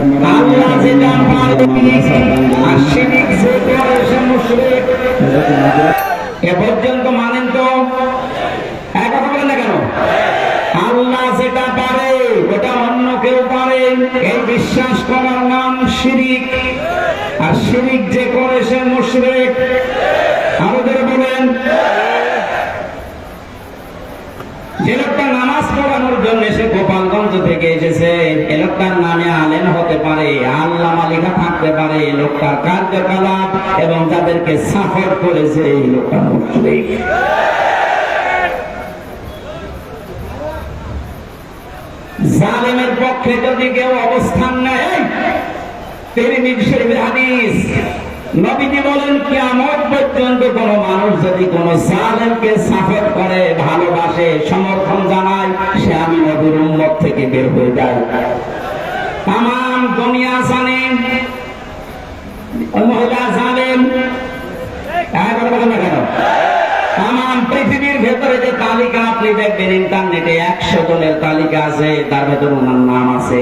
আল্লাহ যেটা পারে আর শিরিক যে করে সে মুশরিক। এ পর্যন্ত মানেন তো? এক কথা বলেন না কেন? আল্লাহ যেটা পারে ওটা অন্য কেউ পারে, এই বিশ্বাস করার নাম শিরিক। আর শিরিক যে করে সে মুশরিক। আরো ধরে বলেন, যে লোকটা নামাজ পড়ানোর জন্য সে গোপালগঞ্জ থেকে এসেছে, এ লোকটার নামে আলেম হতে পারে, আল্লাহ মালিকা থাকতে পারে, লোকটার কার্যকলাপ এবং যাদেরকে সাফর করেছে এই লোকটা মুশরিক। জালেমের পক্ষে যদি কেউ অবস্থান নেয়, তিরমিজি শরীফের হাদিস, নবীজি বলেন কিয়ামত পর্যন্ত কোন মানুষ যদি কোন জালেমকে সাপোর্ট করে, ভালোবাসে, সমর্থন জানায়, সে আমি নবীর উম্মত থেকে বের হয়ে যায়। তামাম দুনিয়া জানেন ওই মহিলা জালেম, বলেন না কেন? তামাম পৃথিবীর ভেতরে যে তালিকা আপনি দেখবেন ইন্টারনেটে 100 জনের তালিকা আছে, তার ভেতরে ওনার নাম আছে।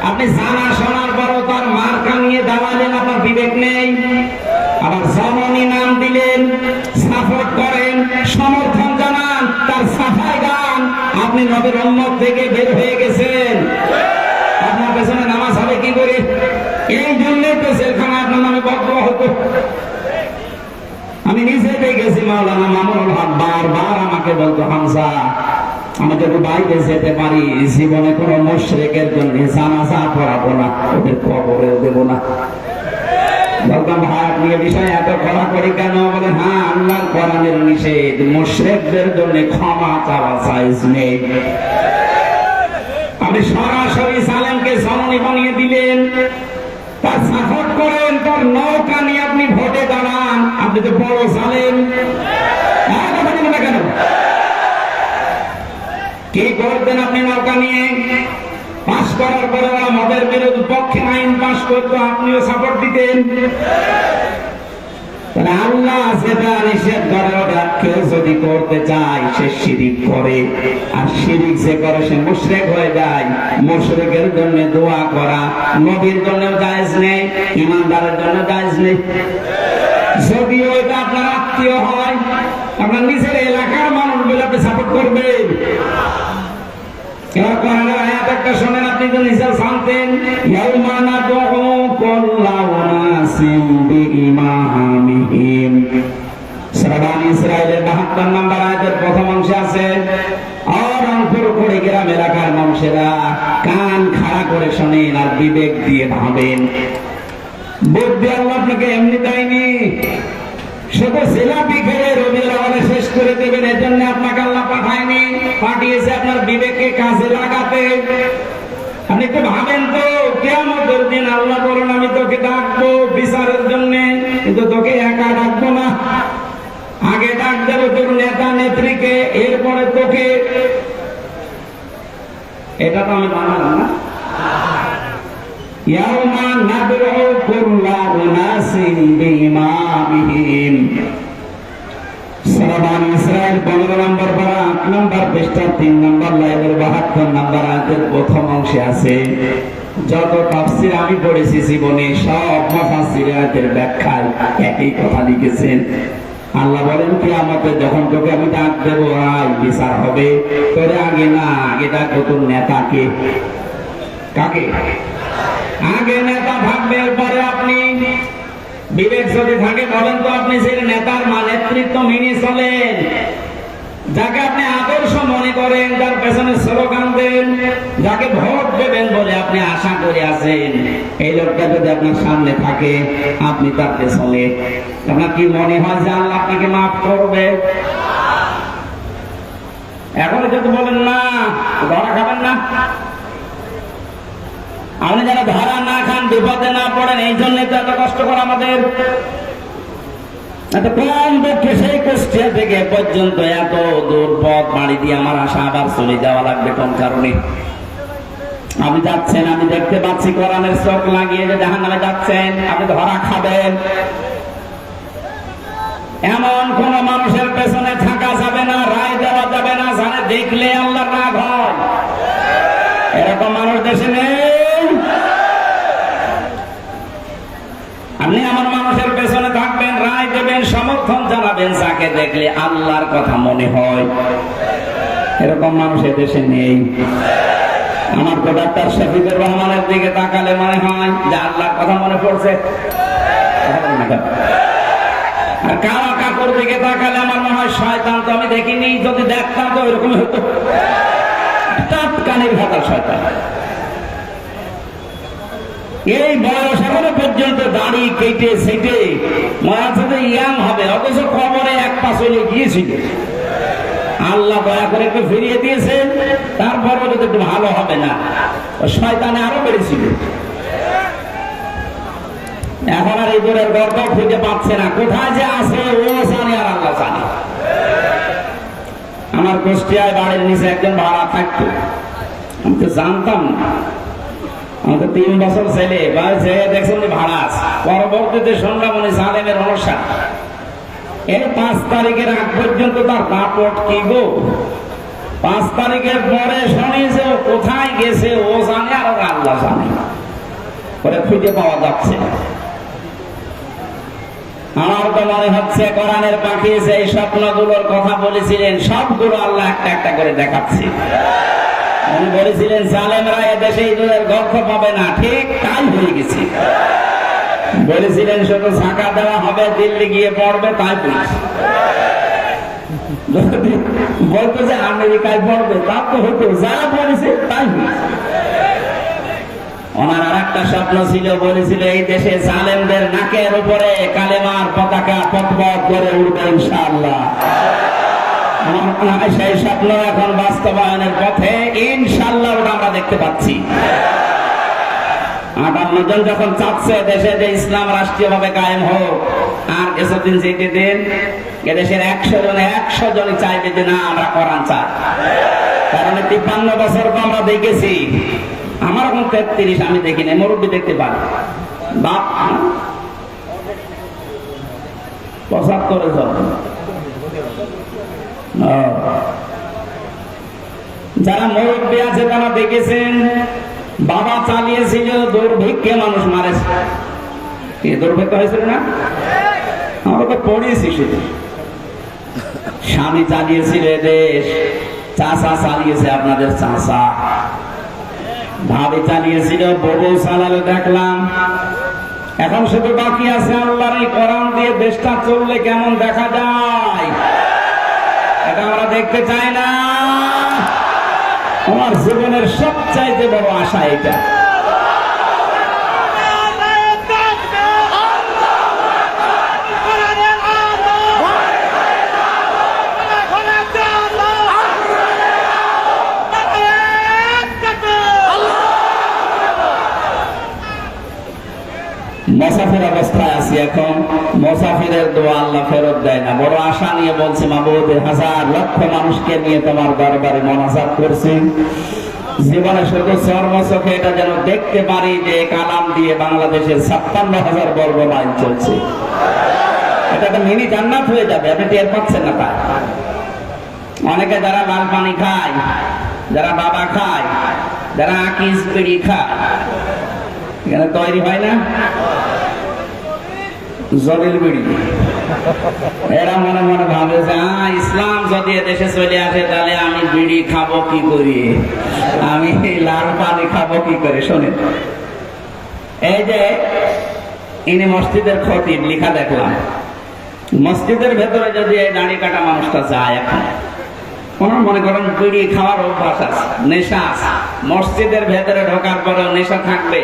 আপনি জানা শোনার পরও তার মার্কা নিয়ে দাঁড়ালেন, আপনার বিবেক নেই। আবার জননী নাম দিলেন, সাপোর্ট করেন, সমর্থন জানান, তার সাফাই গান, আপনি নবীর উম্মত থেকে বের হয়ে গেছেন। আপনার পেছনে নামাজ হবে কি করে? এই জন্যই তো সেখানে আপনার নামে বক্তব্য হতো। আমি নিজে দেখেছি, মাওলানা মামুনুল হক বারবার আমাকে বলতো, হামজা আমি যদি বাইরে যেতে পারি, জীবনে কোন মুশরিকের জন্য জানাজা পড়াবো না, ওদের কবরেও দেব না। বলতাম, ভাই আপনি এ বিষয়ে এত কড়াকড়ি কেন? বলে, হ্যাঁ আল্লাহর কোরআনের নিষেধ, মুশরিকদের জন্য ক্ষমা চাওয়া জায়েজ নেই। আপনি সরাসরি জালেমকে জননী বানিয়ে দিলেন, তার সাপোর্ট করেন, তার নৌকা নিয়ে আপনি ভোটে দাঁড়ান, আপনি তো বড় জালেম। কথা বলেন না কেন? কি করতেন আপনি নৌকা নিয়ে? পাশ করার পরে মদের বিরুদ্ধে পক্ষে আইন পাশ করতো, আপনিও সাপোর্ট দিতেন। আল্লাহ যেটা নিষেধ করে ওটা কেউ যদি করতে চায় সে শিরিক করে, আর শিরিক যে করে সে মুশরিক হয়ে যায়। মুশরিকের জন্য দোয়া করা নবীর জন্য জায়েজ নেই, ইমানদারের জন্য জায়েজ নেই। যদিও এটা আপনার আত্মীয় হয়, আপনার নিজের এলাকার মানুষ বলে আপনি সাপোর্ট করবেন। একটা শোনেন, আপনি তো নিজে জানতেন, ইসরায়েলের 72 নম্বর আয়াতের প্রথম অংশে আছে, রংপুর কুড়িগ্রাম এলাকার মানুষেরা কান খাড়া করে শোনেন আর বিবেক দিয়ে ভাবেন। বুদ্ধি আল্লাহ আপনাকে এমনি দেয়নি, শুধু জিলাপি খেয়ে রবির আওয়ালে শেষ করে দেবেন এর জন্য আপনাকে আল্লাহ পাঠায়নি, পাঠিয়েছে আপনার বিবেককে কাজে লাগাতে। আপনি একটু ভাবেন তো, কিয়ামতের দিন আল্লাহ বলেন আমি তোকে ডাকবো বিচারের জন্য, কিন্তু তোকে একা ডাকবো না, আগে ডাক দেবো তোর নেতা নেত্রীকে, এরপরে তোকে। এটা তো আমি বানালাম না। ইয়াউমা নাদউ কুল্লা উনাসিন বিইমামিহিম, সূরা ইসরাঈল 15 নম্বর পারা 8 নম্বর পৃষ্ঠা 3 নম্বর লাইনের 72 নম্বর আয়াতের প্রথম অংশে আছে। যত তাফসীর আমি পড়েছি জীবনে, সব মুফাসসির আয়াতের ব্যাখ্যায় একই কথা লিখেছেন। আল্লাহ বলেন কিয়ামতে যখন তোকে আমি ডাক দেবো, আয় বিচার হবে, তোরে আগে না, আগে ডাকবো তোর নেতাকে। কাকে? আগে নেতা থাকবে, এরপরে আপনি। বিবেক যদি থাকে বলেন তো, আপনি যে নেতার নেতৃত্ব মেনে চলেন, যাকে আপনি আদর্শ মনে করেন, যার পেছনে স্লোগান দেন, যাকে ভোট দেবেন বলে আপনি আশা করে আছেন, এই লোকটা যদি আপনার সামনে থাকে, আপনি তার পেছনে, আপনার কি মনে হয় যে আল্লাহ আপনাকে মাফ করবে? এখন যদি বলেন না, ধরা খাবেন না। আপনি যেন ধরা না খান, বিপদে না পড়েন, এই জন্য তো এত কষ্ট করে আমাদের। এত কম দুঃখে সেই কুষ্টিয়া থেকে পর্যন্ত এত দূর পথ বাড়ি দিয়ে আমার আশা আবার চলে যাওয়া লাগবে কোন কারণে? আপনি যাচ্ছেন, আমি দেখতে পাচ্ছি কোরআনের চোখ লাগিয়ে যে জাহান্নামে যাচ্ছেন, আপনি ধরা খাবেন। এমন কোন মানুষের পেছনে থাকা যাবে না, রায় দেওয়া যাবে না, জানে দেখলে আল্লাহর রাগ হয়। এরকম মানুষ দেশে নেই। দেখলে আল্লাহর কথা মনে হয়। এরকম মানুষ এদেশে নেই। আমার তো ডাক্তার শফিকুর রহমানের দিকে তাকালে মনে হয় যে আল্লাহর কথা মনে পড়ছে। আর কারা কাকুর দিকে তাকালে আমার মনে হয় শয়তান তো আমি দেখিনি, যদি দেখতাম তো এরকম হতো। কানের ভাতা শয়তান। এই বয়স এখনো পর্যন্ত দাড়ি কেটে সেটে মনে হচ্ছে যে ইয়াং হবে, অথচ কবরে এক পা চলে গিয়েছিল। আল্লাহ দয়া করে একটু ফিরিয়ে দিয়েছেন, তারপরও যদি একটু ভালো হবে না, শয়তানে আরো বেড়েছিল। এখন আর এই দূরের গর্ত খুঁজে পাচ্ছে না, কোথায় যে আছে ও জানে আর আল্লাহ জানে। আমার কুষ্টিয়ায় বাড়ির নিচে একজন ভাড়া থাকতো, আমি তো জানতাম না। আমাদের 3 বছর ছেলে দেখছেন ভাড়া আছে। পরবর্তীতে শুনলাম উনি জালেমের অনুষ্ঠান। এই 5 তারিখের আগ পর্যন্ত তার দাপট কি গো। 5 তারিখের পরে শুনি যে ও কোথায় গেছে ও জানে আর আল্লাহ জানে, পরে খুঁজে পাওয়া যাচ্ছে। আমার তো মনে হচ্ছে কোরআনের পাখি যে এই স্বপ্নগুলোর কথা বলেছিলেন সবগুলো আল্লাহ একটা একটা করে দেখাচ্ছে। উনি বলেছিলেন জালেমরা এদেশে ইঁদুরের গর্ত পাবে না, ঠিক তাই হয়ে গেছে। বলেছিলেন শুধু ঝাঁকা দেওয়া হবে, দিল্লি গিয়ে পড়বে, তাই বলছে। বলতো যে আমেরিকায় পড়বে, তা তো হতো, যা বলেছে তাই হয়েছে। ওনার আর একটা স্বপ্ন ছিল, বলেছিল এই দেশে জালেমদের নাকের উপরে কালেমার পতাকা পথপথ করে উঠবে ইনশাআল্লাহ। সেই স্বপ্ন এখন বাস্তবায়নের পথে ইনশাআল্লাহ, ওটা আমরা দেখতে পাচ্ছি। 58 জন যখন চাচ্ছে দেশে যে ইসলাম রাষ্ট্রীয়ভাবে কায়েম হোক, আর কিছুদিন যেতে দিন এদেশের 100 জনই চাইবে যে না আমরা কোরআন চাই। কারণ 53 বছর তো আমরা দেখেছি। আমার এখন 33, আমি দেখি না, মুরব্বী দেখতে পারি। বাপ 75 জন। যারা মুরব্বী আছে তারা দেখেছেন বাবা চালিয়েছিল, দুর্ভিক্ষে মানুষ মারেছে। দুর্ভিক্ষ হয়েছিল না? আমরা তো পড়িয়েছি শুধু। স্বামী চালিয়েছিল দেশ, চাচা চালিয়েছে আপনাদের চাচা, ভাবি চালিয়েছিল, বউ চালালো দেখলাম। এখন শুধু বাকি আছে আল্লাহর এই কোরআন দিয়ে দেশটা চললে কেমন দেখা যায়, এটা আমরা দেখতে চাই না। আমার জীবনের সবচাইতে বড় আশা এটা। মুসাফির অবস্থায় আছি এখন, মুসাফিরের দোয়া আল্লাহ ফেরত দেয় না। বড় আশা নিয়ে বলছি, মাবুদ 1000 লক্ষ মানুষকে নিয়ে তোমার দরবারে মোনাজাত করছি, জীবনে শুধু চর্মচোখে এটা যেন দেখতে পারি যে কালাম দিয়ে বাংলাদেশের 56,000 বর্গ মাইল চলছে। এটা একটা মিনি জান্নাত হয়ে যাবে, আপনি টের পাচ্ছেন না। তাই অনেকে যারা লাল পানি খায়, যারা বাবা খায়, যারা আকিস বিড়ি খায়, এখানে তৈরি হয় না জলিল বিড়ি, এরা মনে মনে ভাবে যে ইসলাম যদি দেশে চলে আসে তাহলে আমি বিড়ি খাবো কি করি, আমি লাল পানি খাবো কি করে। শোনেন, এই যে ইনি মসজিদের খতিব, লেখা দেখলাম মসজিদের ভেতরে যদি এই দাড়ি কাটা মানুষটা যায়, এখন মনে করেন বিড়ি খাওয়ার অভ্যাস আছে, নেশা আছে, মসজিদের ভেতরে ঢোকার পরেও নেশা থাকবে?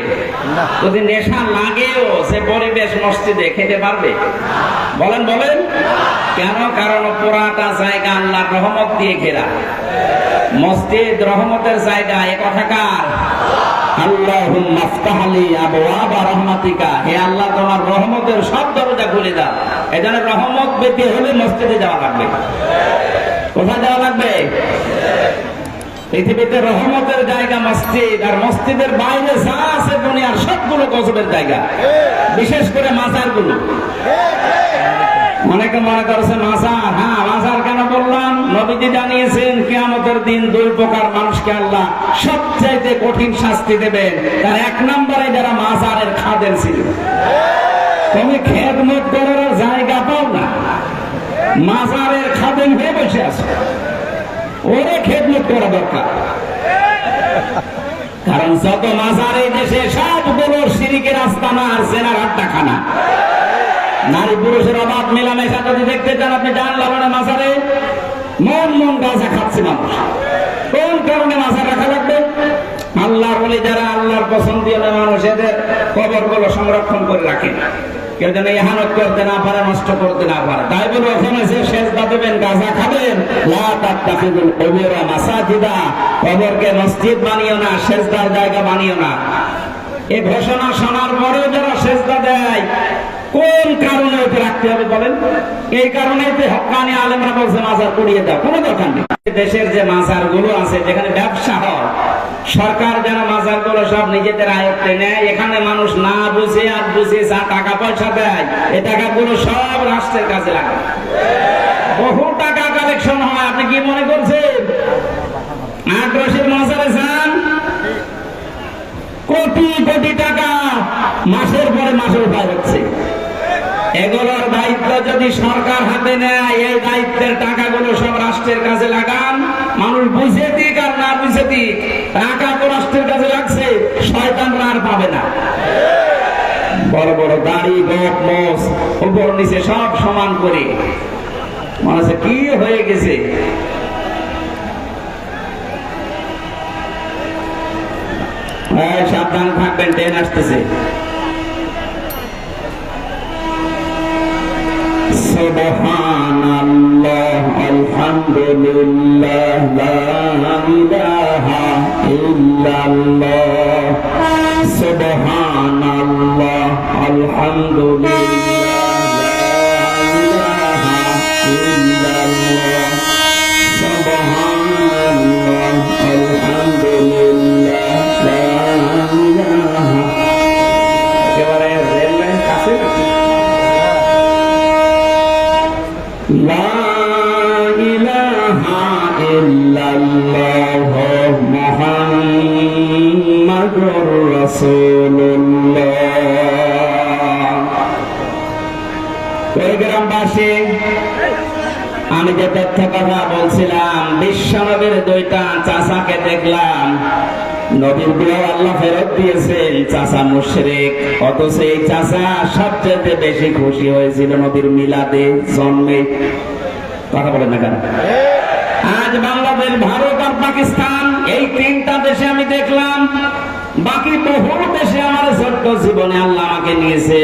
যদি নেশা লাগেও সে পরিবেশ মসজিদে খেতে পারবে? বলেন বলেন কেন? কারণ পুরাটা জায়গা আল্লাহর রহমত দিয়ে ঘেরা। মসজিদ রহমতের জায়গা, এ কথাকার আল্লাহুম্মা আফতাহ লি আবওয়াবা রাহমাতিকা, হে আল্লাহ তোমার রহমতের সব দরজা খুলে দাও। এজন্য রহমত পেতে হলে মসজিদে যাওয়া লাগবে। কোথায় যাওয়া লাগবে? পৃথিবীতে রহমতের জায়গা মসজিদ, আর মসজিদের বাইরে যা আছে দুনিয়ার সবগুলো গজবের জায়গা, বিশেষ করে মাজার গুলো। অনেকে মনে করছে মাজার, হ্যাঁ মাজার কেন বললাম? নবীজি জানিয়েছেন কিয়ামতের দিন 2 প্রকার মানুষকে আল্লাহ সবচাইতে কঠিন শাস্তি দেবেন। তার 1 নম্বরে যারা মাজারের খাদেম ছিল। তুমি খেদমত করার জায়গা পাও না, মাজারের খাদেম হয়ে বসে আছে, ওরে খেদমত করা দরকার। কারণ যত মাজার এই দেশে সবগুলো শিরিকের আস্তানা আর জেনার আড্ডাখানা। নারী পুরুষের অবাধ মেলামেশা যদি দেখতে চান আপনি যান লালনের মাজারে, মন মন গাঁজা খাচ্ছে মানুষ। কোন কারণে মাজার রাখা লাগবে? আল্লাহর বলে যারা আল্লাহর পছন্দীয় মানুষ এদের কবরগুলো সংরক্ষণ করে রাখে, কেউ যেন ইহানত করতে না পারে, নষ্ট করতে না পারে। তাই বলে ওখানে যে সেজদা দেবেন, গাঁজা খাবেন, লা তাত্তাখিযুল কুবুরা মাসাজিদা, কবরকে মসজিদ বানিও না, সেজদার জায়গা বানিও না। এই ঘোষণা শোনার পরেও যারা সেজদা দেয়, কোন কারণে ওকে রাখতে হবে বলেন? এই কারণে হক্কানি আলেমরা বলছে মাজার পুড়িয়ে দাও, কোনো দরকার নেই। দেশের যে মাজার গুলো আছে যেখানে ব্যবসা হয়, সরকার যেন মাজার গুলো সব নিজেদের আয়ত্তে নেয়। এখানে মানুষ না বুঝে আর বুঝে যা টাকা পয়সা দেয়, এই টাকাগুলো সব রাষ্ট্রের কাছে লাগে। বহু টাকা কালেকশন হয়। আপনি কি মনে করছেন আগ্রসীর মাজারে যান, কোটি কোটি টাকা মাসের পরে মাসের উপায় হচ্ছে। এগুলোর দায়িত্ব যদি সরকার হাতে নেয়, এই দায়িত্বের টাকাগুলো সব রাষ্ট্রের কাছে লাগান। মানুষ বুঝে দিক আর না বুঝে দিক, টাকা তো রাষ্ট্রের কাছে লাগছে, শয়তানরা আর পাবে না। বড় বড় দাড়ি, গোপ, মোষ, উপর নিচে সব সমান করে মনে হচ্ছে কি হয়ে গেছে। সাবধান থাকবেন, ট্রেন আসতেছে। সুবহানাল্লাহ, আলহামদুলিল্লাহ, লা ইলাহা ইল্লাল্লাহ। সুবহানাল্লাহ, আলহামদুলিল্লাহ, লা ইলাহা ইল্লাল্লাহ। সুবহানাল্লাহ, আলহামদুলিল্লাহ, লা ইলাহা। একেবারে রেল লাইন কাছে নাকি? লা ইলাহা ইল্লাল্লাহ মুহাম্মাদুর রাসূলুল্লাহ। গ্রামবাসী, আমি যে তথ্য কথা বলছিলাম, বিশ্বনবীর দুইটা চাচাকে দেখলাম। নবীর বিয়ে আল্লাহ ফেরত দিয়েছেন, চাচা মুশরিক, অথচ এই চাচা সবচেয়ে বেশি খুশি হয়েছিল নবীর মিলাদে, জন্মে। কথা বলেন না কেন? আজ বাংলাদেশ, ভারত আর পাকিস্তান, এই তিনটা দেশে আমি দেখলাম। বাকি বহু দেশে আমার ছোট্ট জীবনে আল্লাহ আমাকে নিয়েছে।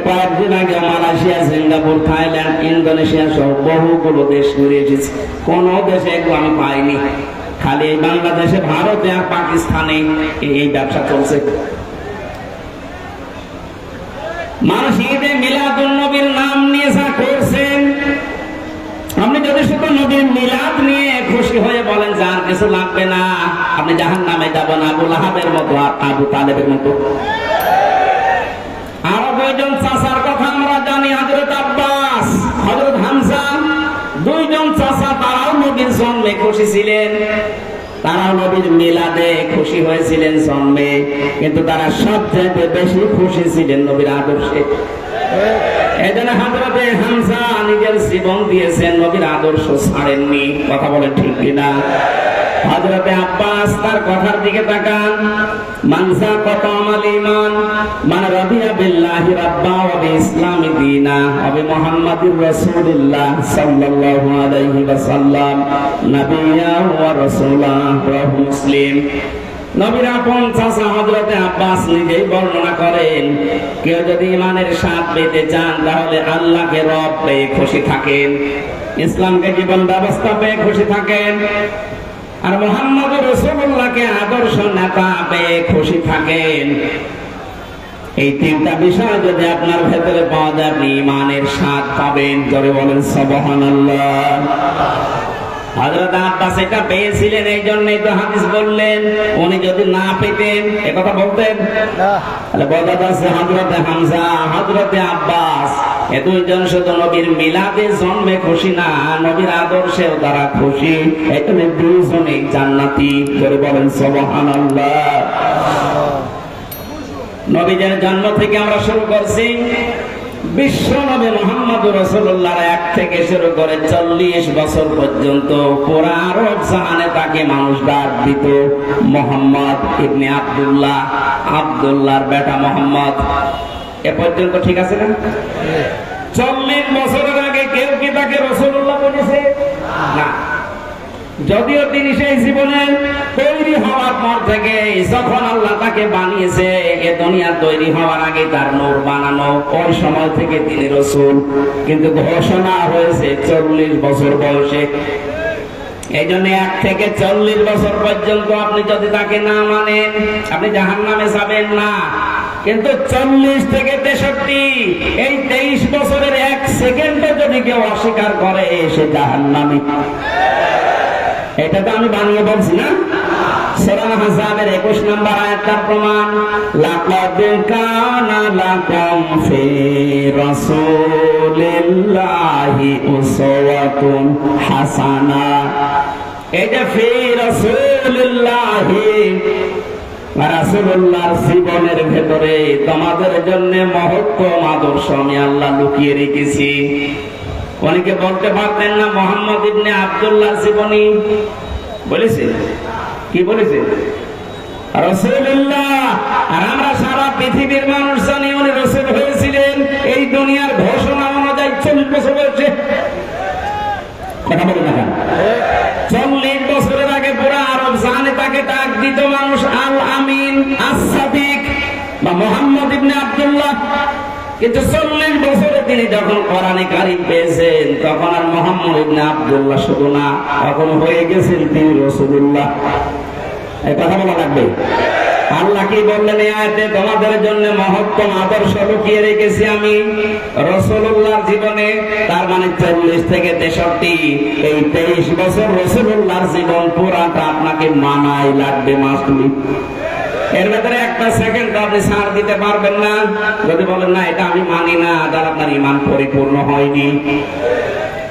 কয়েকদিন আগে মালয়েশিয়া, সিঙ্গাপুর, থাইল্যান্ড, ইন্দোনেশিয়া সহ বহুগুলো দেশ ঘুরে এসেছি। কোন দেশে এগুলো আমি পাইনি। খালি এই বাংলাদেশে, ভারতে আর পাকিস্তানে এই ব্যবসা চলছে। মানুষ ঈদে মিলাদুন নবীর নাম নিয়ে যা করছেন, আপনি যদি শুধু নবীর মিলাদ নিয়ে খুশি হয়ে বলেন যে আর কিছু লাগবে না, আপনি জাহান্নামে যাবেন আবু লাহাবের মতো আর আবু তালেবের মতো। আরো দুইজন চাচার কথা আমরা জানি, হযরত আব্বাস, হযরত হামজা, দুইজন চাচা, তারাও নবীর জন্মে খুশি ছিলেন, তারাও নবীর মিলাদে খুশি হয়েছিলেন জন্মে, কিন্তু তারা সবচেয়ে বেশি খুশি ছিলেন নবীর আদর্শে। এজন্য হযরতে হামজা নিজের জীবন দিয়েছেন, নবীর আদর্শ ছাড়েননি। কথা বলেন ঠিক কিনা? হযরতে আব্বাস, তার কথার দিকে তাকান। মানসা কতামাল ঈমান মান রাদিয়া বিল্লাহি রাব্বা ওয়া বিইসলামি দীনা ওয়া বিমুহাম্মাদির রাসূলিল্লাহ সাল্লাল্লাহু আলাইহি ওয়াসাল্লাম নাবিয়্যা ওয়া রাসূলা। রাহু মুসলিম। নবীর আপন চাচা হযরতে আব্বাস নিজেই বর্ণনা করেন, কেউ যদি ঈমানের স্বাদ পেতে চান তাহলে আল্লাহকে রব পেয়ে খুশি থাকেন, ইসলামকে জীবন ব্যবস্থা পেয়ে খুশি থাকেন, আর মুহাম্মদুর রাসূলুল্লাহকে আদর্শ নেতা পেয়ে খুশি থাকেন। এই তিনটা বিষয় যদি আপনার ভেতরে পাওয়া যায়, আপনি ঈমানের স্বাদ পাবেন। জোরে বলেন সুবহানাল্লাহ। হযরত আব্বাস এটা পেয়েছিলেন, এই জন্যই তো হাদিস বললেন। উনি যদি না পেতেন একথা বলতেন? তাহলে বোঝা যাচ্ছে হযরতে হামজা, হযরতে আব্বাস, এ দুইজন শুধু নবীর মিলাদে জন্মে খুশি না, নবীর আদর্শেও তারা খুশি। এখানে দুইজনই জান্নাতি। জোরে বলেন সুবহানাল্লাহ। নবীদের জন্ম থেকে আমরা শুরু করছি। বিশ্ব নবী মুহাম্মদ রাসূলুল্লাহর 1 থেকে শুরু করে 40 বছর পর্যন্ত পুরা আরব জাহানে তাকে মানুষ ডাক দিত মুহাম্মদ ইবনে আব্দুল্লাহ, আব্দুল্লাহর বেটা মুহাম্মদ। এ পর্যন্ত ঠিক আছে না? 40 বছরের আগে কেউ কি তাকে রাসূলুল্লাহ বলেছে? না। যদিও তিনি সেই জীবনে তৈরি হওয়ার পর থেকে যখন আল্লাহ তাকে বানিয়েছে, এ দুনিয়া তৈরি হওয়ার আগে তার নূর বানানো, ওই সময় থেকে তিনি রাসূল, কিন্তু ঘোষণা হয়েছে 40 বছর বয়সে। এই জন্য 1 থেকে 40 বছর পর্যন্ত আপনি যদি তাকে না মানেন, আপনি জাহান্নামে যাবেন না। কিন্তু 40 থেকে 63 এই 23 বছরের 1 সেকেন্ডে যদি কেউ অস্বীকার করে, সে জাহান্নামী। এটা তো আমি বানিয়ে বলছি না। সূরা আহজাবের 21 নম্বর আয়াতটার প্রমাণ, লাকাদ কানা লাকুম ফি রাসূলিল্লাহি উসওয়াতুন হাসানা। এই যে ফি রাসূলিল্লাহি, রাসূলুল্লাহর জীবনের ভেতরে তোমাদের জন্য মহত্তম আদর্শ আমি আল্লাহ লুকিয়ে রেখেছি। অনেকে বলতে পারতেন না মুহাম্মদ ইবনে আব্দুল্লাহর জীবনী বলেছে, কি বলেছে? রাসূলুল্লাহ। আর আমরা সারা পৃথিবীর মানুষ জানি উনি রাসূল হয়েছিলেন এই দুনিয়ার ঘোষণা অনুযায়ী 40 বছর বয়সে। কথা বলেন না কেন? 40 বছরের আগে পুরো আরব জাহানে তাকে ডাক দিত মানুষ আল আমিন, as-সাদিক বা মুহাম্মদ ইবনে আব্দুল্লাহ। কিন্তু 40 বছরে তিনি যখন কোরআনে কারীম পেয়েছেন, তখন আর মুহাম্মদ ইবনে আব্দুল্লাহ শুধু না, তখন হয়ে গেছেন তিনি রাসূলুল্লাহ। এই কথা বলা লাগবে। আল্লাহ কি বললেন এই আয়াতে? তোমাদের জন্য মহত্তম আদর্শ লুকিয়ে রেখেছি আমি রাসূলুল্লাহর জীবনে। তার মানে 40 থেকে 63 এই 23 বছর রাসূলুল্লাহর জীবন পুরাটা আপনাকে মানাই লাগবে, মাসুলি। এর ভেতরে একটা সেকেন্ড আপনি ছাড় দিতে পারবেন না। যদি বলেন না এটা আমি মানি না, তাহলে আপনার ঈমান পরিপূর্ণ হয়নি।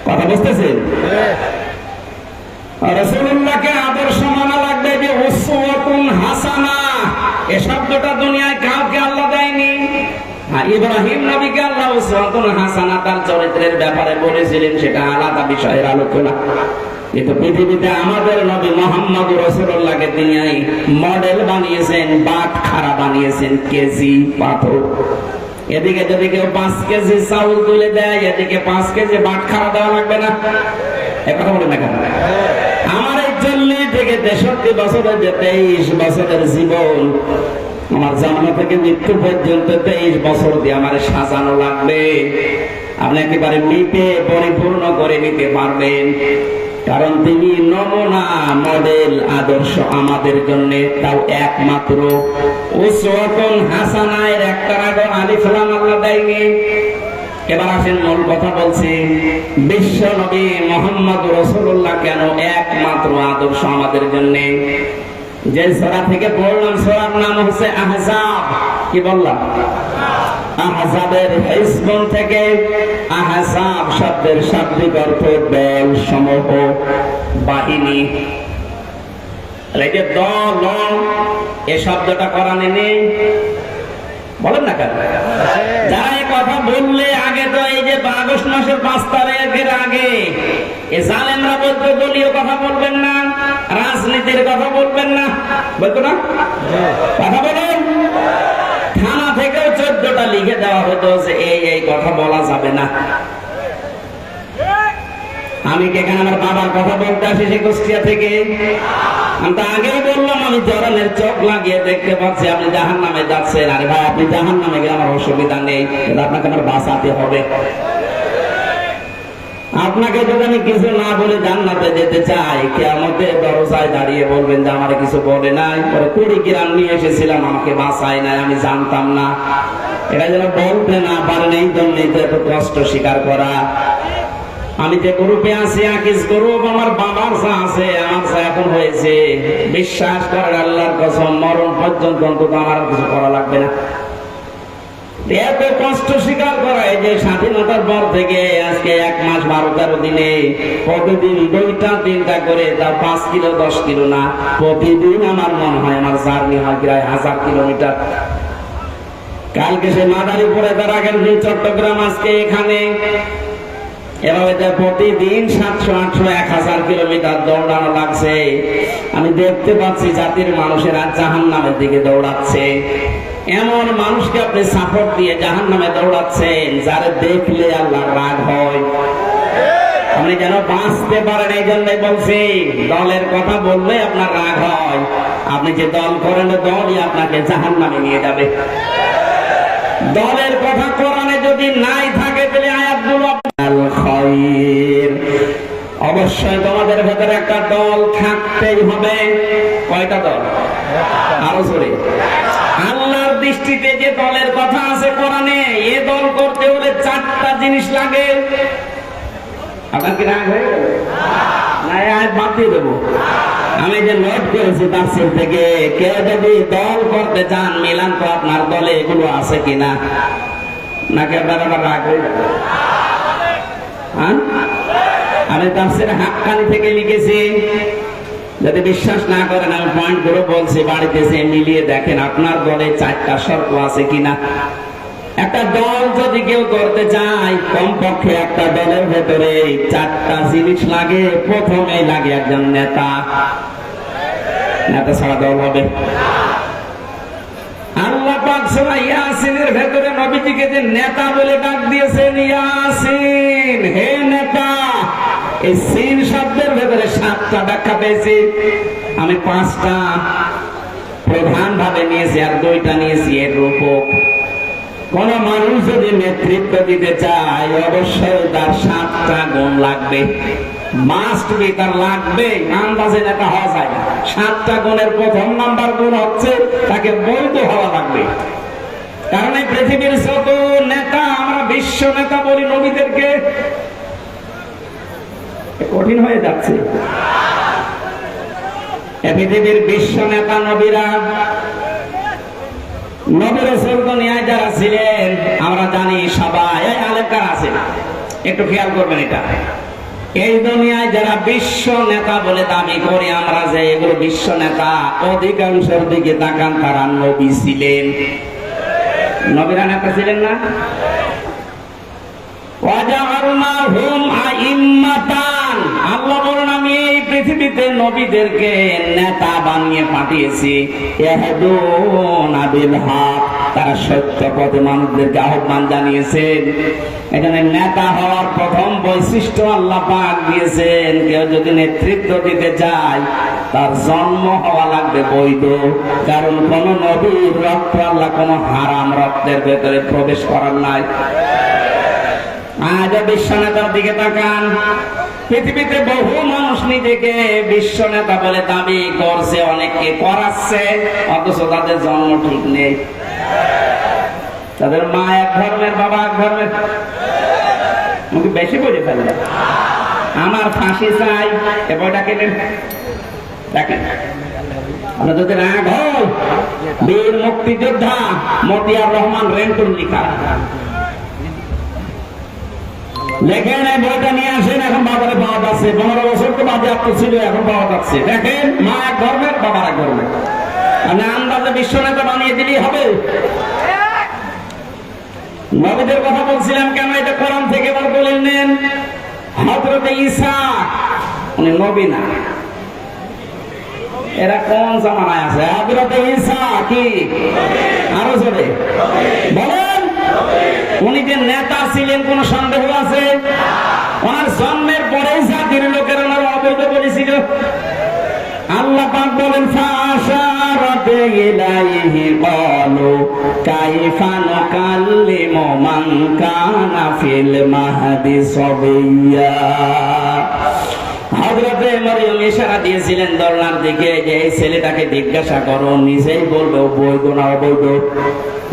কথা বুঝতেছেন? রাসূলুল্লাহকে আদর্শ মানা লাগবে, যে উসওয়াতুন হাসানা। এই শব্দটা দুনিয়ায় কাউকে আল্লাহ দেয়নি। ইব্রাহিম নবীকে আল্লাহ উসওয়াতুন হাসানা তার চরিত্রের ব্যাপারে বলেছিলেন, সেটা আলাদা বিষয়ের আলোচনা। কিন্তু পৃথিবীতে আমাদের নবী মুহাম্মদ রাসূলুল্লাহকে তিনি মডেল বানিয়েছেন, বাটখারা বানিয়েছেন, কেজি পাথর। এদিকে যদি কেউ 5 কেজি চাউল তুলে দেয়, এদিকে 5 কেজি বাটখারা দেওয়া লাগবে না? এ কথা বলেন না কেন? আমার এই 40 থেকে 63 বছরের যে 23 বছরের জীবন, আমার জন্ম থেকে মৃত্যু পর্যন্ত 23 বছর দিয়ে আমার সাজানো লাগবে। আপনি একেবারে মিটে পরিপূর্ণ করে নিতে পারবেন, কারণ তিনি নমুনা, মডেল, আদর্শ আমাদের জন্য। তাও একমাত্র উসওয়াতুন হাসানার একটা আগে আলিফ লাম আল্লাহ দেয়নি। এবার আসেন মূল কথা বলছি, বিশ্ব নবী মুহাম্মদ রাসূলুল্লাহ কেন একমাত্র আদর্শ আমাদের জন্য? যে সূরা থেকে পড়লাম, সূরার নাম হচ্ছে আহজাব। কি বললাম? আহজাবের হিজবুন থেকে। আহজাব শব্দের শাব্দিক অর্থ দল, সমূহ, বাহিনী। এই যে দল, এই শব্দটা কোরআনে নেই, বলেন না কেন? যারা এই কথা বললে আগে তো এই যে আগস্ট মাসের 5 তারিখের আগে এ জালেমরা বলতো দলীয় কথা বলবেন না, রাজনীতির কথা বলবেন না, বলতো না? কথা বলেন। থানা থেকেও 14টা লিখে দেওয়া হতো যে এই কথা বলা যাবে না। আমি কি এখানে আমার বাবার কথা বলতে আসি সে কুষ্টিয়া থেকে? আমি তো আগেই বললাম, আমি জরানের চোখ লাগিয়ে দেখতে পাচ্ছি আপনি জাহান্নামে যাচ্ছেন। আরে ভাই, আপনি জাহান্নামে গেলে আমার অসুবিধা নেই, কিন্তু আপনাকে আমার বাঁচাতে হবে। আপনাকে যদি আমি কিছু না বলে জান্নাতে যেতে চাই, কিয়ামতের দরজায় দাঁড়িয়ে বলবেন যে আমার কিছু বলে নাই, পরে 20 গ্রাম নিয়ে এসেছিলাম, আমাকে বাঁচায় নাই, আমি জানতাম না। এটা যেন বলতে না পারেন, এই জন্যই তো এত কষ্ট স্বীকার করা। আমি যে গ্রুপে আছি, আকিস গ্রুপ, আমার বাবার যা আছে, আমার যা এখন হয়েছে, বিশ্বাস করেন আল্লাহর কসম, মরণ পর্যন্ত অন্তত আমার কিছু করা লাগবে না। এত কষ্ট স্বীকার করা, এই যে স্বাধীনতার পর থেকে আজকে 1 মাস 12-13 দিনে প্রতিদিন 2-3টা করে, তা 5 কিলো 10 কিলো না, প্রতিদিন আমার মনে হয় আমার জার্নি হয় প্রায় 1000 কিলোমিটার। কালকে সে মাদারীপুরে তার আগের দিন চট্টগ্রাম, আজকে এখানে, এভাবে প্রতিদিন 700, 800, 1000 কিলোমিটার দৌড়ানো লাগছে। আমি দেখতে পাচ্ছি জাতির মানুষেরা জাহান্নামের দিকে দৌড়াচ্ছে। এমন মানুষকে আপনি সাপোর্ট দিয়ে জাহান্নামে দৌড়াচ্ছেন, যারা দেখলে আল্লাহর রাগ হয়। আপনি যেন বাঁচতে পারেন, এই জন্যই বলছি, দলের কথা বললে আপনার রাগ হয়। আপনি যে দল করেন, দলই আপনাকে জাহান্নামে নিয়ে যাবে। দলের কথা কোরআনে যদি নাই থাকে, তাহলে আয়াতগুলো অবশ্যই তোমাদের ভেতরে একটা দল থাকতেই হবে। কয়টা দল? আরো জোরে। আল্লাহর দৃষ্টিতে যে দলের কথা আছে কোরআনে, এ দল করতে হলে 4টা জিনিস লাগে। আপনার কি রাগ হয়ে গেল? না, আয়াত বাদ দিয়ে দেবো। আমি যে নোট করেছি তাফসীর থেকে, কেউ যদি দল করতে চান, মিলান তো আপনার দলে এগুলো আছে কিনা, নাকি আপনার আবার রাগ হয়ে যাবে? আমি তাফসীরে হাক্কানি থেকে লিখেছি। যদি বিশ্বাস না করেন, আমি পয়েন্ট গুলো বলছি, বাড়িতে এসে মিলিয়ে দেখেন আপনার দলে 4টা শর্ত আছে কিনা। একটা দল যদি কেউ করতে চায়, কমপক্ষে একটা দলের ভেতরে 4টা জিনিস লাগে। প্রথমেই লাগে একজন নেতা। নেতা ছাড়া দল হবে? আল্লাহ পাক সূরা ইয়াসিনের ভেতরে নবীজিকে যে নেতা বলে ডাক দিয়েছেন, ইয়াসিন, হে নেতা। এই সিন শব্দের ভেতরে 7টা ব্যাখ্যা পেয়েছি। আমি 5টা প্রধান ভাবে নিয়েছি, আর 2টা নিয়েছি এর রূপক। কোন মানুষ যদি নেতৃত্ব দিতে চায়, অবশ্যই তার 7টা গুণ লাগবে। মাস্ট বি, তার লাগবে। আন্দাজে নেতা হওয়া যায় না। 7টা গুণের প্রথম নাম্বার গুণ হচ্ছে তাকে বৈধ হওয়া লাগবে। কারণ এই পৃথিবীর যত নেতা, আমরা বিশ্ব নেতা বলি নবীদেরকে, কঠিন হয়ে যাচ্ছে। পৃথিবীর বিশ্ব নেতা নবীরা, নবী রাসূল দুনিয়ায় যারা ছিলেন, আমরা জানি সবাই। এই আলেমকার আছে, একটু খেয়াল করবেন এটা। এই দুনিয়ায় যারা বিশ্ব নেতা বলে দাবি করি আমরা, যে এগুলো বিশ্ব নেতা, অধিকাংশের দিকে তাকান, তারা নবী ছিলেন। নবীরা নেতা ছিলেন না? ওয়াজআলনাহুম আইম্মাতান, আল্লাহ বলেন আমি এই পৃথিবীতে নবীদেরকে নেতা বানিয়ে পাঠিয়েছি। ইয়াহদুনা বিল হক, তারা সত্য পথে মানুষদেরকে আহ্বান জানিয়েছেন। এখানে নেতা হওয়ার প্রথম বৈশিষ্ট্য আল্লাহ পাক দিয়েছেন, কেউ যদি নেতৃত্ব দিতে চায়, তার জন্ম হওয়া লাগবে বৈধ। কারণ কোন নবীর রক্ত আল্লাহ কোন হারাম রক্তের ভেতরে প্রবেশ করার নাই। আজ বিশ্ব নেতার দিকে তাকান, পৃথিবীতে বহু মানুষ নিজেকে বিশ্ব নেতা বলে দাবি করছে, অনেককে করাচ্ছে, অথচ তাদের জন্ম ঠিক নেই। তাদের মা এক ধর্মের, বাবা এক ধর্মের। মুখে বেশি বলে ফেলবে। আমার ফাঁসি চাই, এ বইটা কেনেন, দেখেন। আমরা যদি রাগ হয়, বীর মুক্তিযোদ্ধা মতিয়ার রহমান রেন্টুর লিখা, দেখেন এই বইটা নিয়ে আসেন। এখন বাবারে পাওয়া যাচ্ছে, 15 বছর তো বাজেয়াপ্ত ছিল, এখন পাওয়া যাচ্ছে। দেখেন, মা এক ধর্মের, বাবা এক ধর্মের। আপনি আন্দাজে বিশ্ব নেতা বানিয়ে দিলেই হবে? নবীদের কথা বলছিলাম কেন, এটা কোরআন থেকে এবার বলে নেন। হযরত ঈসা, উনি নবী না। এরা কোন জামানায় আছে? হযরত ঈসা কি? আরো জোরে বলেন। উনি যে নেতা ছিলেন, কোন সন্দেহ আছে? ওনার জন্মের পরেই জাতির লোকের ওনার অবৈধ বলেছিল। আল্লাহ পাক বলেন, ফাশারাত ইলাইহি ক্বালু কাইফা নুকাল্লিমু মান কানা ফিল মাহদি সাবিয়্যা। হযরতে মরিয়ম ইশারা দিয়েছিলেন দরজার দিকে, যে এই ছেলেটাকে জিজ্ঞাসা করো, নিজেই বলবে বৈধ না অবৈধ।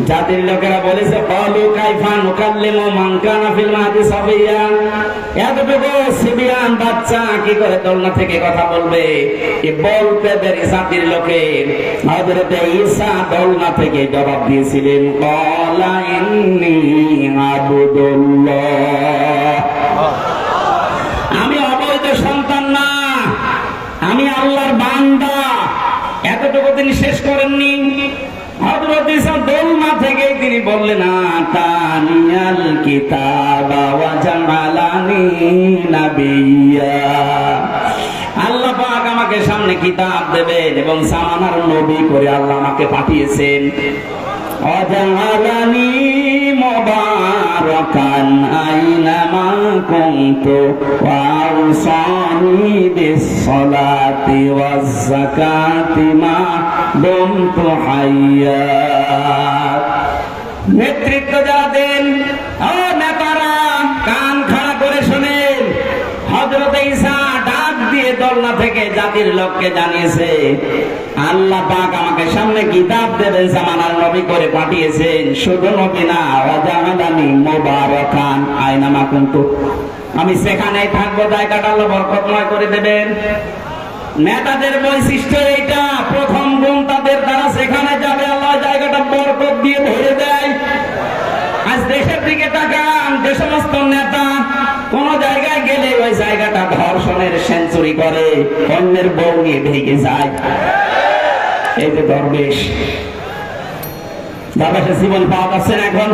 জাতির লোকেরা বলেছে, ক্বালু কাইফা নুকাল্লিমু মান কানা ফিল মাহদি সাবিয়্যা, এতটুকু সিবিয়ান বাচ্চা কি করে দোলনা থেকে কথা বলবে? এ বলতে দেরি জাতির লোকের। হযরতে ঈসা দোলনা থেকে জবাব দিয়েছিলেন, ক্বালা ইন্নী আবদুল্লাহ, আমি অবৈধ সন্তান না, আমি আল্লাহর বান্দা। এতটুকু তিনি শেষ করেননি। হযরত ঈসা দোলনা থেকেই তিনি বললেন আতানিয়াল কিতাবা ওয়া জাআলানি নাবিয়্যা। আল্লাহ পাক আমাকে সামনে কিতাব দেবেন এবং জামানার নবী করে আল্লাহ আমাকে পাঠিয়েছেন। ওয়াজআলানি মুবারাকান আইনামা কুনতু ওয়া আওসানি বিস-সালাতি ওয়াজ-যাকাতি মা দুমতু হাইয়্যা। নেতৃত্ব যারা দেন, ও নেতারা কান খাড়া করে শোনেন। হযরত ঈসা ডাক দিয়ে দোলনা থেকে জাতির লোককে জানিয়েছে আল্লাহ পাক আমাকে সামনে কিতাব দেবেন, জামানার নবী করে পাঠিয়েছেন। শুধু নবী না, ওয়াজআলানি মুবারাকান আইনামা কুনতু, আমি সেখানেই থাকবো, জায়গাটা আল্লাহ বরকতময় করে দেবেন। নেতাদের বৈশিষ্ট্য এইটা, প্রথম গুণ তাদের দ্বারা সেখানে যাবে আল্লাহ জায়গাটা বরকত দিয়ে ভরে দেয়। আজ দেশের দিকে তাকান, যে সমস্ত নেতা কোন জায়গায় গেলে ওই জায়গাটা ধর্ষণের সেঞ্চুরি করে, অন্যের বউ নিয়ে ভেগে যায়। এই যে দরবেশের জীবন পাওয়া যাচ্ছে না এখন।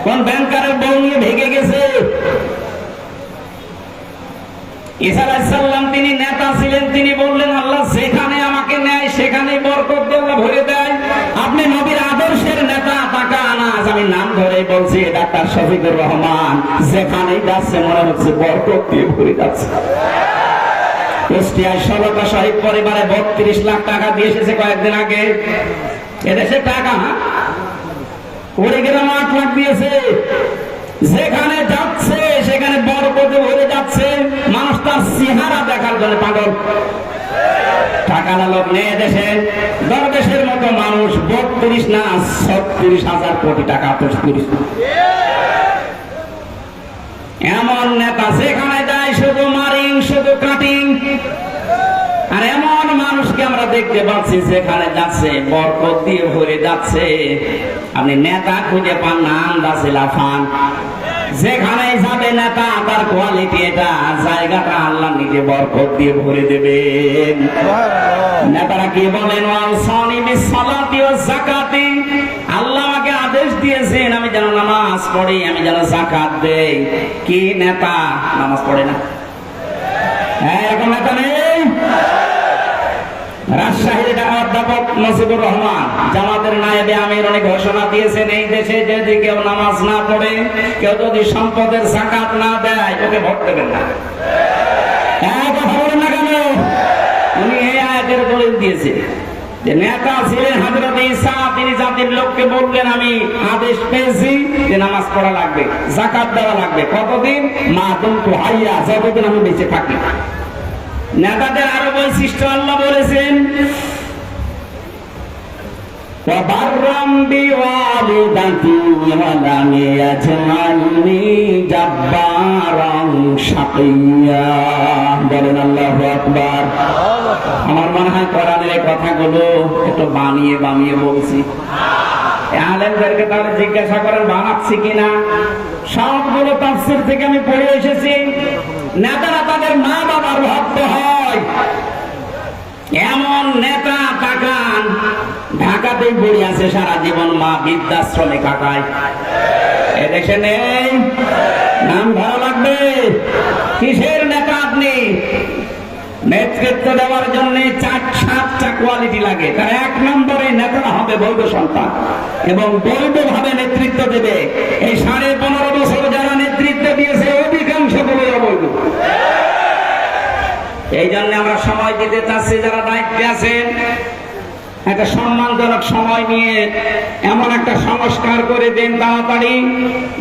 কোন ব্যাংকারের বউ নিয়ে ভেগে গেছে। ঈসা আলাইহিস সালাম তিনি নেতা ছিলেন, তিনি বললেন আল্লাহ যেখানে আমাকে নেয় সেখানে বরকত দিয়ে আল্লাহ ভরে দেয়। আপনি নবীর আদর্শের নেতা, টাকা আনাজ আমি নাম ধরে বলছি, ডাক্তার শফিকুর রহমান যেখানেই যাচ্ছে মনে হচ্ছে বরকত দিয়ে ভরে যাচ্ছে। কুষ্টিয়ায় সলকা শহীদ পরিবারে 32 লাখ টাকা দিয়ে এসেছে কয়েকদিন আগে। এদেশে টাকা কুড়িগ্রাম 8 লাখ দিয়েছে। যেখানে যাচ্ছে সেখানে বরকতে ভরে যাচ্ছে। মানুষ তার চেহারা দেখার জন্য পাগল। টাকা লোক নেই দেশে। দরবেশের মতো মানুষ 32 না 36,000 কোটি টাকা তৈরি। এমন নেতা যেখানে যায় শুধু মারিং, শুধু কাটিং। আর এমন মানুষকে আমরা দেখতে পাচ্ছি যেখানে যাচ্ছে বরকত দিয়ে ভরে যাচ্ছে। আপনি নেতা খুঁজে পান না, আন্দাজে লাফান। যেখানে যাবে নেতা, তার কোয়ালিটি এটা, জায়গাটা আল্লাহ নিজে বরকত দিয়ে ভরে দেবেন। নেতারা কি বলেন? ওয়াসানি বিস-সালাতি ওয়াজ-যাকাতি, আল্লাহ আমাকে আদেশ দিয়েছেন আমি যেন নামাজ পড়ি, আমি যেন যাকাত দেই। কি নেতা নামাজ পড়ে না? এরকম নেতা নেই। রাজশাহীর অধ্যাপক নজিবুর রহমান জামাতের নায়েবে আমির অনেক ঘোষণা দিয়েছেন, এই দেশে যদি কেউ নামাজ না পড়ে, কেউ যদি সম্পদের যাকাত না দেয়, ওকে ভোট দেবেন না। কথা বলেন না কেন? উনি এই আয়াতের দলিল দিয়েছে যে নেতা ছিলেন হযরত ঈসা, তিনি জাতির লোককে বললেন আমি আদেশ পেয়েছি যে নামাজ পড়া লাগবে, যাকাত দেওয়া লাগবে। কতদিন? মা দুমতু হাইয়া, যতদিন আমি বেঁচে থাকি। নেতাদের আরো বৈশিষ্ট্য আল্লাহ বলেছেন ওয়াবাররাম বিওয়ালিদাতি ওয়া লাম ইয়াজআলনি জাব্বারান শাকিয়্যা। বলেন আল্লাহু আকবার। আমার মনে হয় কোরআনের এই কথাগুলো একটু বানিয়ে বানিয়ে বলছি। আলেমদেরকে তাহলে জিজ্ঞাসা করেন বানাচ্ছি কিনা। সবগুলো তাফসীর থেকে আমি পড়ে এসেছি। নেতারা তাদের মা বাবার ভক্ত হয়। এমন নেতা তাকান, ঢাকাতেই পড়ে আছে সারা জীবন, মা বৃদ্ধাশ্রমে কাটায়। এদেশে নেই। নাম ভালো লাগবে। কিসের নেতা আপনি? নেতৃত্ব দেওয়ার জন্য 4-7টা কোয়ালিটি লাগে। তার 1 নম্বরে নেতারা হবে বৈধ সন্তান এবং বৈধভাবে নেতৃত্ব দেবে। এই 15.5 বছর যারা নেতৃত্ব দিয়েছে অধিকাংশ গুলো অবৈধ। এই জন্য আমরা সময় দিতে চাচ্ছি, যারা দায়িত্বে আছেন একটা সম্মানজনক সময় নিয়ে এমন একটা সংস্কার করে দেন তাড়াতাড়ি,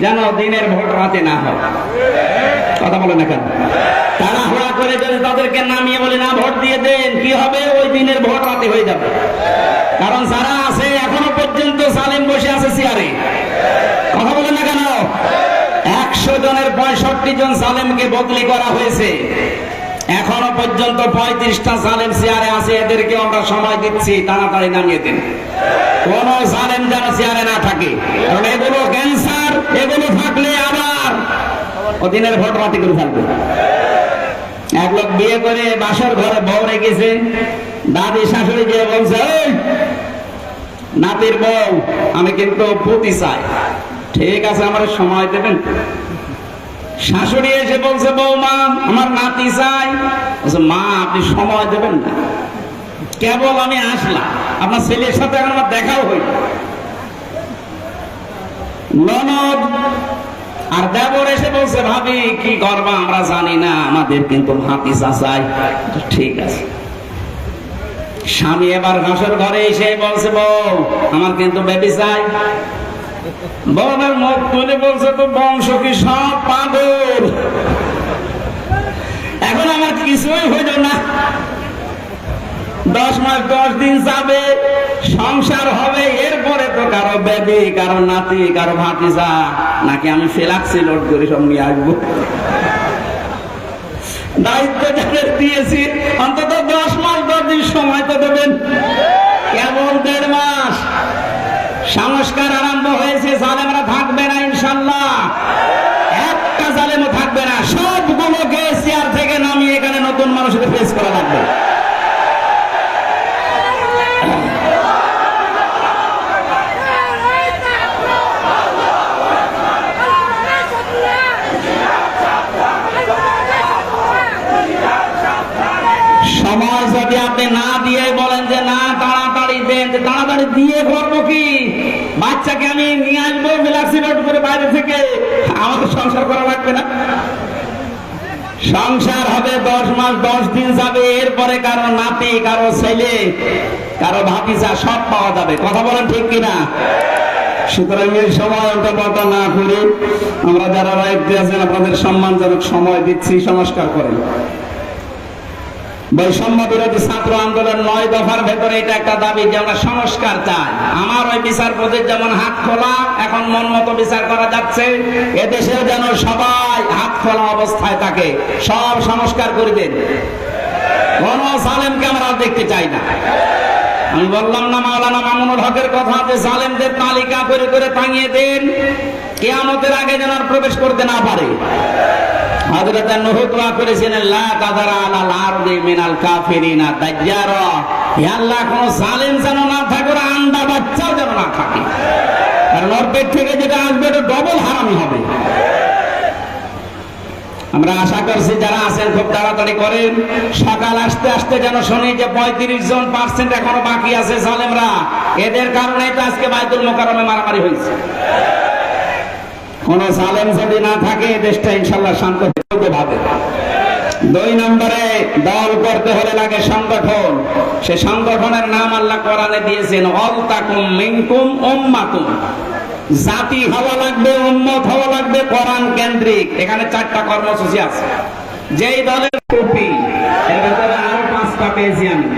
যেন দিনের ভোট রাতে না হয়। কথা বলে না কেন? তাড়াহুড়া করে যদি তাদেরকে নামিয়ে বলে না ভোট দিয়ে দেন, কি হবে? ওই দিনের ভোট রাতে হয়ে যাবে। কারণ যারা আছে এখনো পর্যন্ত জালেম বসে আছে চেয়ারে। কথা বলে না কেন? 100 জনের 65 জন জালেমকে বদলি করা হয়েছে। এখনো পর্যন্ত 35টা জালেম চেয়ারে আছে। এদেরকে আমরা সময় দিচ্ছি, তাড়াতাড়ি নামিয়ে দিন। কোন জালেম যেন চেয়ারে না থাকে, কারণ এগুলো ক্যান্সার। এগুলো থাকলে আবার দিনের ভোট রাতে করে থাকবে। এক লোক বিয়ে করে বাসর ঘরে বউ রেখেছে, দাদি শাশুড়ি গিয়ে বলছে নাতির বউ, আমি কিন্তু পুতি চাই। ঠিক আছে, আমার সময় দেবেন। শাশুড়ি এসে বলছে, বৌমা আমার নাতি চাই। বলছে, মা আপনি সময় দেবেন না, কেবল আমি আসলাম, আপনার ছেলের সাথে এখন আমার দেখাও হইল। ননদ আর দেবর এসে বলছে, ভাবি কি করবা আমরা জানি না, আমাদের কিন্তু ভাতিজা চাই। ঠিক আছে। স্বামী এবার ঘাসের ঘরে এসে বলছে, বউ আমার কিন্তু বেবি চাই। বউয়ের মুখ তুলে বলছে, তো বংশ কি সব পাগল, এখন আমার কিছুই হইল না। 10 মাস 10 দিন যাবে, সংসার হবে, এরপরে তো কারো বেবি, কারো নাতি, কারো ভাতিজা, নাকি আমি ফেলাক্সি লোড করে সব নিয়ে আসবো। দায়িত্ব যাদের দিয়েছি অন্তত 10 মাস 10 দিন সময় তো দেবেন, কেবল 1.5 মাস। সংস্কার আরম্ভ হয়েছে, জালেমরা থাকবে না ইনশাল্লাহ, একটা জালেমও থাকবে না, সবগুলোকে চেয়ার থেকে নামিয়ে এখানে নতুন মানুষদের ফেস করা লাগবে। সময় যদি আপনি না দিয়ে বলেন যে না তাড়াতাড়ি দেন, তাড়াতাড়ি দিয়ে করবো কি? বাচ্চাকে আমি নিয়ে আসবো ফ্লাক্সি লোড করে বাইরে থেকে, আমাকে সংসার করা লাগবে না। সংসার হবে 10 মাস 10 দিন যাবে, এরপরে কারো নাতি, কারো ছেলে, কারো ভাতিজা সব পাওয়া যাবে। কথা বলেন ঠিক কিনা? সুতরাং এই সময় কথা না করে আমরা যারা দায়িত্বে আছেন আপনাদের সম্মানজনক সময় দিচ্ছি, সংস্কার করেন। বৈষম্য বিরোধী ছাত্র আন্দোলন 9 দফার ভেতরে এটা একটা দাবি যে আমরা সংস্কার চাই। আমার ওই বিচারপতির যেমন হাত খোলা, এখন মন মতো বিচার করা যাচ্ছে, এদেশেও যেন সবাই হাত খোলা অবস্থায় থাকে, সব সংস্কার করে দেন। কোন জালেমকে আমরা দেখতে চাই না। আমি বললাম না মাওলানা মামুনুল হকের কথা, যে জালেমদের তালিকা করে করে টাঙিয়ে দেন, কিয়ামতের আগে যেন আর প্রবেশ করতে না পারে। হযরত নূহ দোয়া করেছিলেন, লা তাযারা আলাল আরদি মিনাল কাফিরিনা দাজ্জারা, হে আল্লাহ কোন জালেম যেন না থাকে, আর আন্ডা বাচ্চাও যেন না থাকে, কারণ ওর পেট থেকে যেটা আসবে এটা ডবল হারামি হবে। আমরা আশা করছি যারা আছেন খুব তাড়াতাড়ি করেন, সকাল আসতে আসতে যেন শুনি যে 35% এখনো বাকি আছে জালেমরা, এদের কারণে তো আজকে বাইতুল মোকাররমে মারামারি হয়েছে। কোন জালেম যদি না থাকে দেশটা ইনশাল্লাহ শান্ত হবে। 2 নম্বরে দল করতে হলে লাগে সংগঠন। সে সংগঠনের নাম আল্লাহ কোরআনে দিয়েছেন, ওয়ালতাকুম মিনকুম উম্মাতুন। জাতি হওয়া লাগবে, উম্মত হওয়া লাগবে কোরআন কেন্দ্রিক। এখানে 4টা কর্মসূচি আছে। যেই দলের টুপি, এর ভেতরে আরো 5টা পেয়েছি আমি,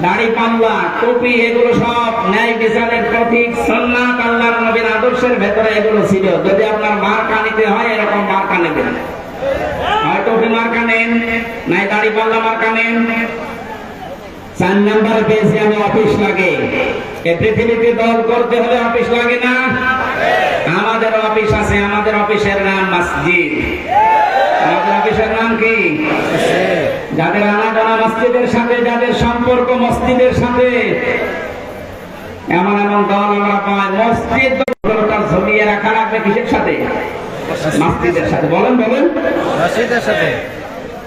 দাড়ি পাল্লা, টুপি, এগুলো সব ন্যায় বিচারের প্রতীক, সুন্নাত আল্লাহর নবীর আদর্শের ভেতরে এগুলো ছিল। যদি আপনার মার্কা নিতে হয়, এরকম মার্কা নেবেন, হয় টুপি মার্কা নেন, নাই দাড়ি পাল্লা মার্কা নেন। 4 নম্বরে পেয়েছি আমি অফিস লাগে। এই পৃথিবীতে দল করতে হলে অফিস লাগে না? আমাদের অফিস আছে, আমাদের অফিসের নাম মসজিদ। আমাদের অফিসের নাম কি? যাদের আনাগোনা মসজিদের সাথে, যাদের সম্পর্ক মসজিদের সাথে, এমন এমন দল আমরা পাই। মসজিদ ঝুলিয়ে রাখা লাগবে কিসের সাথে? মসজিদের সাথে। বলেন বলেন, মসজিদের সাথে।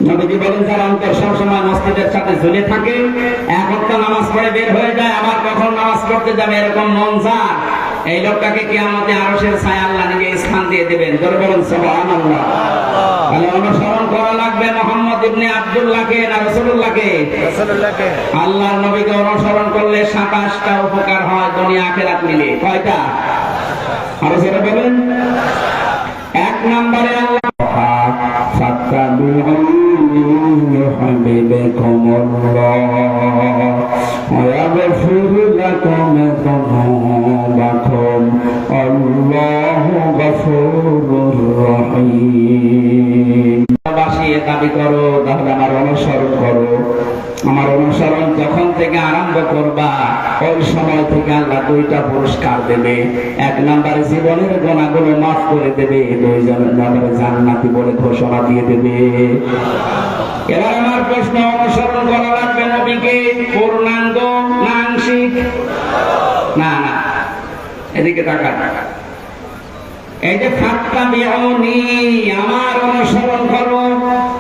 নবীজি বলেন, যারা অন্তর সবসময় মসজিদের সাথে ঝুলে থাকে, এক ওয়াক্ত নামাজ পড়ে বের হয়ে যায়, আবার কখন নামাজ পড়তে যাবে এরকম মন চায়, এই লোকটাকে কিয়ামতে আরশের ছায়া আল্লাহ নিজে স্থান দিয়ে দিবেন। জোরে বলুন সুবহানাল্লাহ। তাহলে অনুসরণ করা লাগবে মুহাম্মদ ইবনে আব্দুল্লাহকে না রাসূলুল্লাহকে? রাসূলুল্লাহকে। আল্লাহর নবীকে অনুসরণ করলে 27টা উপকার হয় দুনিয়া আখিরাত মিলে। কয়টা? আরো জোরে বলেন। 1 নম্বরে আল্লাহ দাবি করো, তাহলে আমার অনুসরণ করো। আমার অনুসরণ যখন থেকে আরম্ভ করবা, ওই সময় থেকে আল্লাহ 2টা পুরস্কার দেবে। 1 নম্বরে জীবনের গুনাহগুলো মাফ করে দেবে, 2 নম্বরে জান্নাতি বলে ঘোষণা দিয়ে দেবে। এবার আমার প্রশ্ন, অনুসরণ করা লাগবে না নবীকে পূর্ণাঙ্গ না আংশিক? না না, এদিকে তাকান। এই যে ফাত্তাবিউনি, আমার অনুসরণ করো,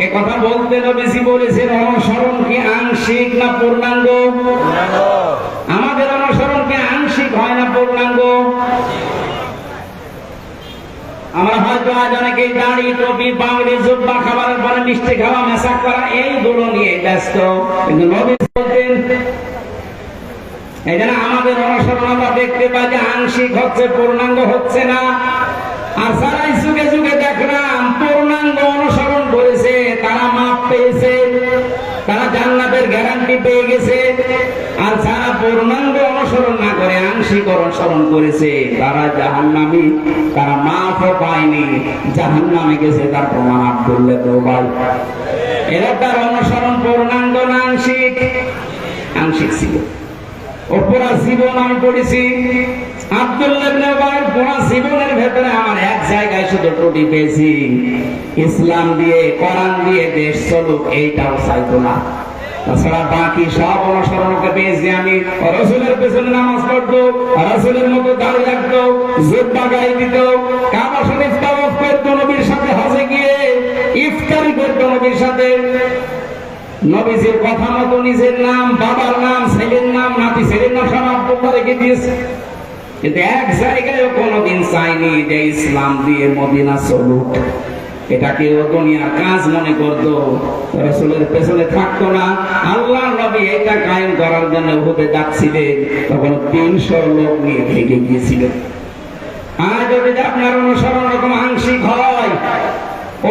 এ কথা বলতে নবীজি বলেছেন অনুসরণ কি আংশিক না পূর্ণাঙ্গ? আমাদের অনুসরণ কি আংশিক হয় না পূর্ণাঙ্গ? আমরা হয়তো আজ অনেকে দাড়ি, টুপি, পাগড়ি, জুব্বা, খাবারের পরে মিষ্টি খাওয়া, মেসাক করা, এইগুলো নিয়ে ব্যস্ত, কিন্তু নবী বলতেন এই জন্য আমাদের অনুসরণ আমরা দেখতে পাই যে আংশিক হচ্ছে, পূর্ণাঙ্গ হচ্ছে না। আর যারা যুগে যুগে দেখলাম পূর্ণাঙ্গ অনুসরণ করেছে, তারা মাপ পেয়েছে, তারা জান্নাতের গ্যারান্টি পেয়ে গেছে। আর যারা পূর্ণাঙ্গ অনুসরণ না করে আংশিক অনুসরণ করেছে, তারা জাহান্নামী, তারা মাফও পায়নি, জাহান্নামে গেছে। তার প্রমাণ আব্দুল্লাহ দৌবাল। এরা তার অনুসরণ পূর্ণাঙ্গ না আংশিক? আংশিক ছিল। ও পুরা জীবন আমি পড়েছি আব্দুল্লাহ ইবনে উবাইর, পুরা জীবনের ভেতরে আমার এক জায়গায় শুধু ত্রুটি পেয়েছি, ইসলাম দিয়ে, কোরআন দিয়ে দেশ চলুক, এইটাও চাইতো না। তাছাড়া বাকি সব অনুসরণকে পেয়েছি আমি। রাসূলের পেছনে নামাজ পড়তো, রাসূলের মতো দাড়ি রাখতো, জুব্বা গায়ে দিত, কাবা শরীফ তাওয়াফ করতো, নবীর সাথে হজে গিয়ে ইফতারি করতো নবীর সাথে, নবীজির কথা মতো নিজের নাম, বাবার নাম, ছেলের নাম, নাতি ছেলের নাম সব আব্দুল্লাহ রেখে দিয়েছে। কিন্তু এক জায়গায় কোনোদিন চাইনি যে ইসলাম দিয়ে মদিনা চলুক। এটাকে ও দুনিয়ার কাজ মনে করতো, রাসূলের পেছনে থাকতো না। আল্লাহ নবী এটা কায়েম করার জন্য উহুদে যাচ্ছিলেন, তখন 300 লোক নিয়ে ভেগে গিয়েছিলেন। আর যদি আপনার অনুসরণ রকম আংশিক হয়,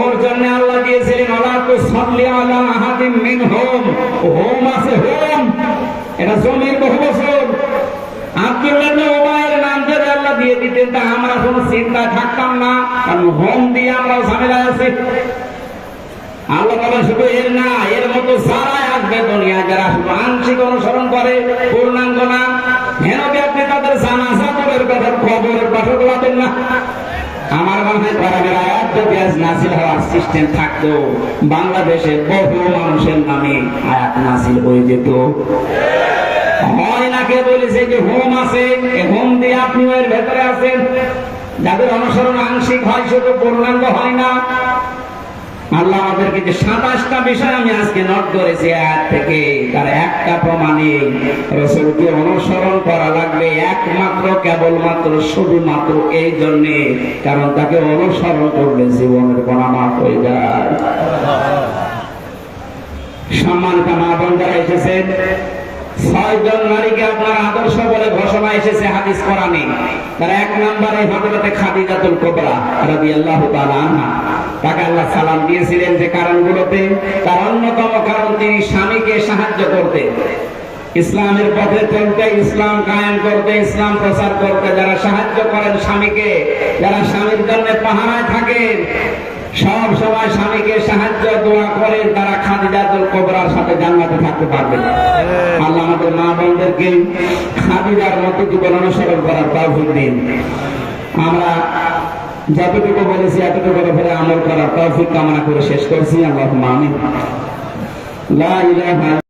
ওর জন্য আল্লাহ দিয়েছিলেন ওয়ালা তুসাল্লি আলা আহাদিম মিনহুম, হোম আছে হোম, এটা জমির বহুবচন। আব্দুল্লাহ ইবনে উবাইয়ের নাম যদি আল্লাহ দিয়ে দিতেন তা আমরা কোনো চিন্তা থাকতাম না, কারণ হোম দিয়ে আমরা ঝামেলায় আছি। আল্লাহ বলে শুধু এর না, এর মতো যারাই আসবে দুনিয়া, যারা শুধু আংশিক অনুসরণ করে, পূর্ণাঙ্গ না, হেন আপনি তাদের জানাজা কবরের কথা, কবরের পাশে দোয়াতেন না। আমার মনে হয় কোরআনের আয়াত যদি আজ নাযিল হওয়ার সিস্টেম থাকতো, বাংলাদেশে বহু মানুষের নামে আয়াত নাযিল হয়ে যেত। হয় না, কে বলেছে যে হোম আছে, হোম দিয়ে আপনি এর ভেতরে আছেন। যাদের অনুসরণ আংশিক হয়, শুধু পূর্ণাঙ্গ হয় না। আল্লাহ আমাদেরকে যে 27টা বিষয় আমি আজকে নোট করেছি আয়াত থেকে, তার একটা প্রমাণে রাসূলকে অনুসরণ করা লাগবে একমাত্র, কেবলমাত্র, শুধুমাত্র এই জন্যে, কারণ তাকে অনুসরণ করলে জীবনের গুনাহ মাফ হয়ে যায়। সম্মানিত মা বোন যারা এসেছেন, 6 জন নারীকে আপনার আদর্শ বলে ঘোষণা এসেছে হাদিস কোরআনে। তার 1 নম্বরে হযরতে খাদিজাতুল কুবরা রাদিয়াল্লাহু তাআলা আনহা। তাকে আল্লাহ সালাম দিয়েছিলেন যে কারণগুলোতে, তার অন্যতম কারণ তিনি স্বামীকে সাহায্য করতেন, ইসলামের পথে চলতে, ইসলাম কায়েম করতে, ইসলাম প্রচার করতে। যারা সাহায্য করেন স্বামীকে, যারা স্বামীর জন্য পাহারায় থাকেন, সব সময় স্বামীকে সাহায্য দোয়া করেন, তারা খাদিজাতুল কুবরার সাথে জান্নাতে থাকতে পারবেন। আল্লাহ আমাদের মা বোনদেরকে খাদিজার মতো জীবন অনুসরণ করার তৌফিক দিন। আমরা যতটুকু বলেছি এতটুকু করে আমল করার তৌফিক কামনা করে শেষ করছি। আল্লাহুম্মা আমিন। লা ইলাহা